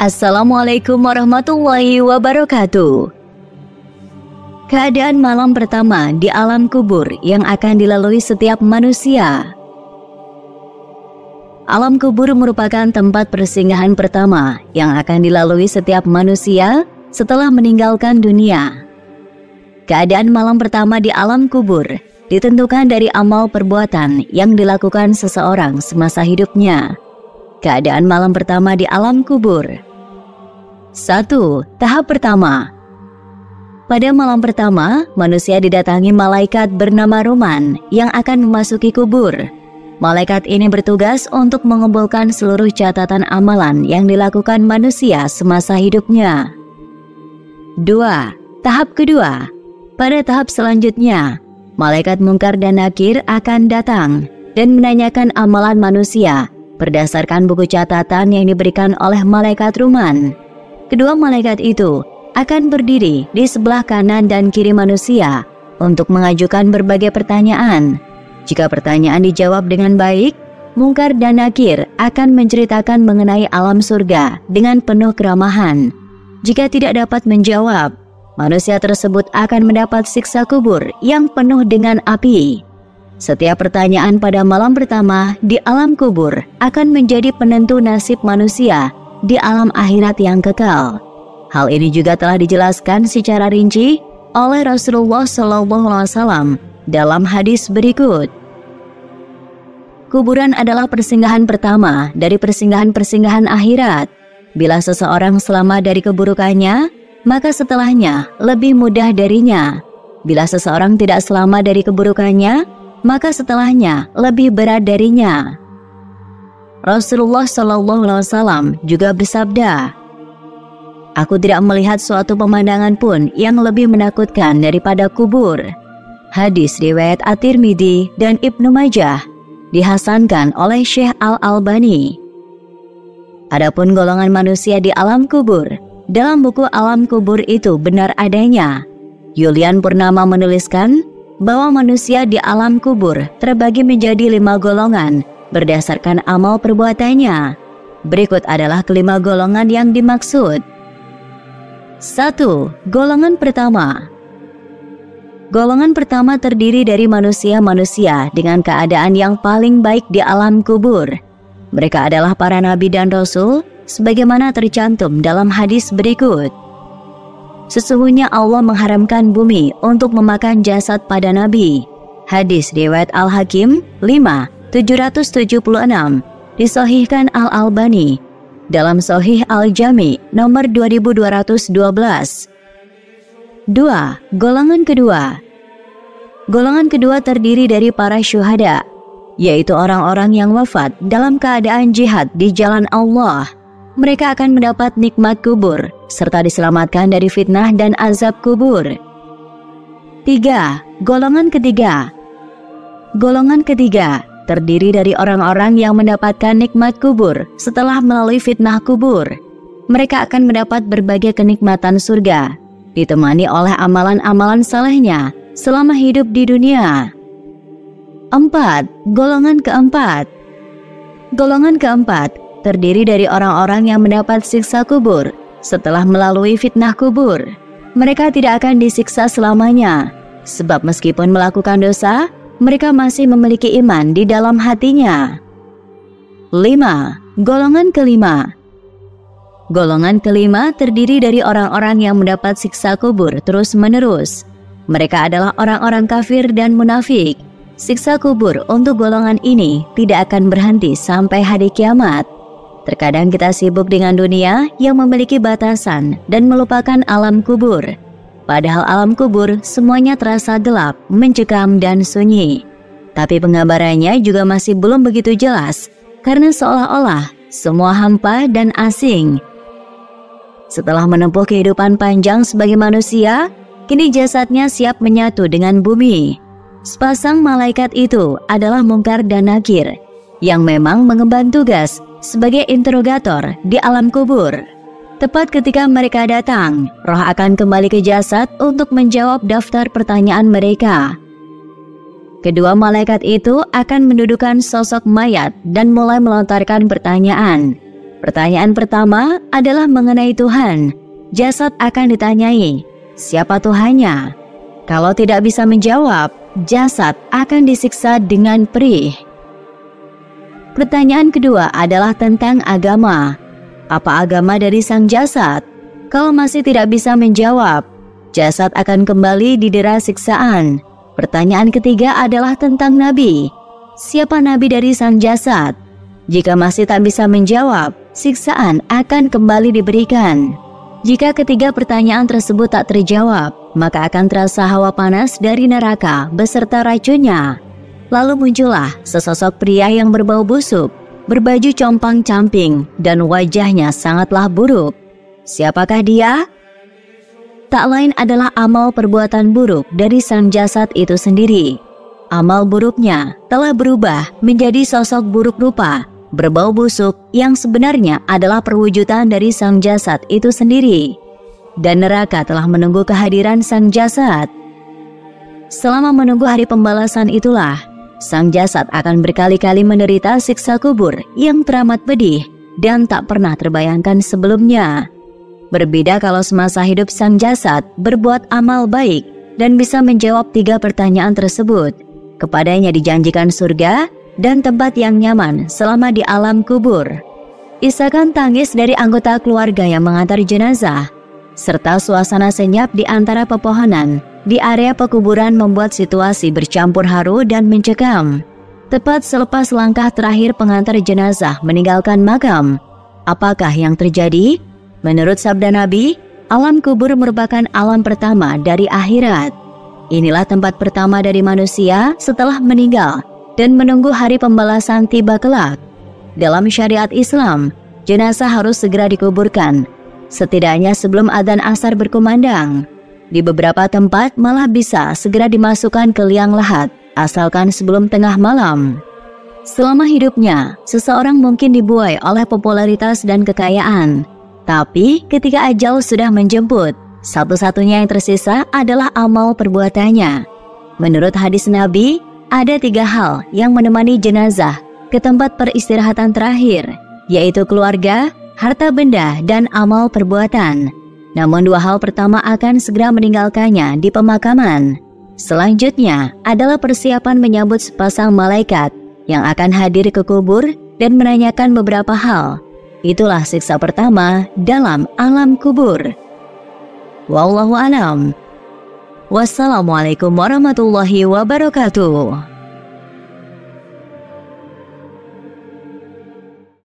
Assalamualaikum warahmatullahi wabarakatuh. Keadaan malam pertama di alam kubur yang akan dilalui setiap manusia. Alam kubur merupakan tempat persinggahan pertama yang akan dilalui setiap manusia setelah meninggalkan dunia. Keadaan malam pertama di alam kubur ditentukan dari amal perbuatan yang dilakukan seseorang semasa hidupnya. Keadaan malam pertama di alam kubur. 1. Tahap pertama. Pada malam pertama, manusia didatangi malaikat bernama Roman yang akan memasuki kubur. Malaikat ini bertugas untuk mengumpulkan seluruh catatan amalan yang dilakukan manusia semasa hidupnya. 2. Tahap kedua. Pada tahap selanjutnya, malaikat Mungkar dan Nakir akan datang dan menanyakan amalan manusia berdasarkan buku catatan yang diberikan oleh malaikat Roman. Kedua malaikat itu akan berdiri di sebelah kanan dan kiri manusia untuk mengajukan berbagai pertanyaan. Jika pertanyaan dijawab dengan baik, Mungkar dan Nakir akan menceritakan mengenai alam surga dengan penuh keramahan. Jika tidak dapat menjawab, manusia tersebut akan mendapat siksa kubur yang penuh dengan api. Setiap pertanyaan pada malam pertama di alam kubur akan menjadi penentu nasib manusia di alam akhirat yang kekal. Hal ini juga telah dijelaskan secara rinci oleh Rasulullah SAW dalam hadis berikut. Kuburan adalah persinggahan pertama dari persinggahan-persinggahan akhirat. Bila seseorang selamat dari keburukannya, maka setelahnya lebih mudah darinya. Bila seseorang tidak selamat dari keburukannya, maka setelahnya lebih berat darinya. Rasulullah SAW juga bersabda, "Aku tidak melihat suatu pemandangan pun yang lebih menakutkan daripada kubur." Hadis riwayat At-Tirmidzi dan Ibnu Majah, dihasankan oleh Syekh Al-Albani. Adapun golongan manusia di alam kubur, dalam buku Alam Kubur Itu Benar Adanya, Yulian Purnama menuliskan bahwa manusia di alam kubur terbagi menjadi 5 golongan berdasarkan amal perbuatannya. Berikut adalah kelima golongan yang dimaksud. 1. Golongan pertama. Golongan pertama terdiri dari manusia-manusia dengan keadaan yang paling baik di alam kubur. Mereka adalah para nabi dan rasul, sebagaimana tercantum dalam hadis berikut. Sesungguhnya Allah mengharamkan bumi untuk memakan jasad pada nabi. Hadis riwayat Al-Hakim 5/776, disahihkan Al-Albani dalam Sahih Al-Jami nomor 2212. 2. Golongan kedua. Golongan kedua terdiri dari para syuhada, yaitu orang-orang yang wafat dalam keadaan jihad di jalan Allah. Mereka akan mendapat nikmat kubur serta diselamatkan dari fitnah dan azab kubur. 3. Golongan ketiga. Golongan ketiga terdiri dari orang-orang yang mendapatkan nikmat kubur setelah melalui fitnah kubur. Mereka akan mendapat berbagai kenikmatan surga, ditemani oleh amalan-amalan salehnya selama hidup di dunia. 4. Golongan keempat. Golongan keempat terdiri dari orang-orang yang mendapat siksa kubur setelah melalui fitnah kubur. Mereka tidak akan disiksa selamanya, sebab meskipun melakukan dosa, mereka masih memiliki iman di dalam hatinya. 5. Golongan kelima. Golongan kelima terdiri dari orang-orang yang mendapat siksa kubur terus-menerus. Mereka adalah orang-orang kafir dan munafik. Siksa kubur untuk golongan ini tidak akan berhenti sampai hari kiamat. Terkadang kita sibuk dengan dunia yang memiliki batasan dan melupakan alam kubur. Padahal alam kubur semuanya terasa gelap, mencekam, dan sunyi. Tapi penggambarannya juga masih belum begitu jelas, karena seolah-olah semua hampa dan asing. Setelah menempuh kehidupan panjang sebagai manusia, kini jasadnya siap menyatu dengan bumi. Sepasang malaikat itu adalah Mungkar dan Nakir, yang memang mengemban tugas sebagai interrogator di alam kubur. Tepat ketika mereka datang, roh akan kembali ke jasad untuk menjawab daftar pertanyaan mereka. Kedua malaikat itu akan mendudukan sosok mayat dan mulai melontarkan pertanyaan. Pertanyaan pertama adalah mengenai Tuhan. Jasad akan ditanyai, siapa Tuhannya? Kalau tidak bisa menjawab, jasad akan disiksa dengan perih. Pertanyaan kedua adalah tentang agama. Apa agama dari sang jasad? Kalau masih tidak bisa menjawab, jasad akan kembali didera siksaan. Pertanyaan ketiga adalah tentang nabi. Siapa nabi dari sang jasad? Jika masih tak bisa menjawab, siksaan akan kembali diberikan. Jika ketiga pertanyaan tersebut tak terjawab, maka akan terasa hawa panas dari neraka beserta racunnya. Lalu muncullah sesosok pria yang berbau busuk, berbaju compang-camping, dan wajahnya sangatlah buruk. Siapakah dia? Tak lain adalah amal perbuatan buruk dari sang jasad itu sendiri. Amal buruknya telah berubah menjadi sosok buruk rupa, berbau busuk yang sebenarnya adalah perwujudan dari sang jasad itu sendiri. Dan neraka telah menunggu kehadiran sang jasad. Selama menunggu hari pembalasan itulah, sang jasad akan berkali-kali menderita siksa kubur yang teramat pedih dan tak pernah terbayangkan sebelumnya. Berbeda kalau semasa hidup sang jasad berbuat amal baik dan bisa menjawab 3 pertanyaan tersebut. Kepadanya dijanjikan surga dan tempat yang nyaman selama di alam kubur. Isakan tangis dari anggota keluarga yang mengantar jenazah, serta suasana senyap di antara pepohonan di area pekuburan membuat situasi bercampur haru dan mencekam. Tepat selepas langkah terakhir pengantar jenazah meninggalkan makam, apakah yang terjadi? Menurut sabda Nabi, alam kubur merupakan alam pertama dari akhirat. Inilah tempat pertama dari manusia setelah meninggal dan menunggu hari pembalasan tiba kelak. Dalam syariat Islam, jenazah harus segera dikuburkan, setidaknya sebelum adzan asar berkumandang. Di beberapa tempat malah bisa segera dimasukkan ke liang lahat, asalkan sebelum tengah malam. Selama hidupnya, seseorang mungkin dibuai oleh popularitas dan kekayaan. Tapi ketika ajal sudah menjemput, satu-satunya yang tersisa adalah amal perbuatannya. Menurut hadis Nabi, ada 3 hal yang menemani jenazah ke tempat peristirahatan terakhir, yaitu keluarga, harta benda, dan amal perbuatan. Namun 2 hal pertama akan segera meninggalkannya di pemakaman. Selanjutnya adalah persiapan menyambut sepasang malaikat yang akan hadir ke kubur dan menanyakan beberapa hal. Itulah siksa pertama dalam alam kubur. Wallahu a'lam. Wassalamualaikum warahmatullahi wabarakatuh.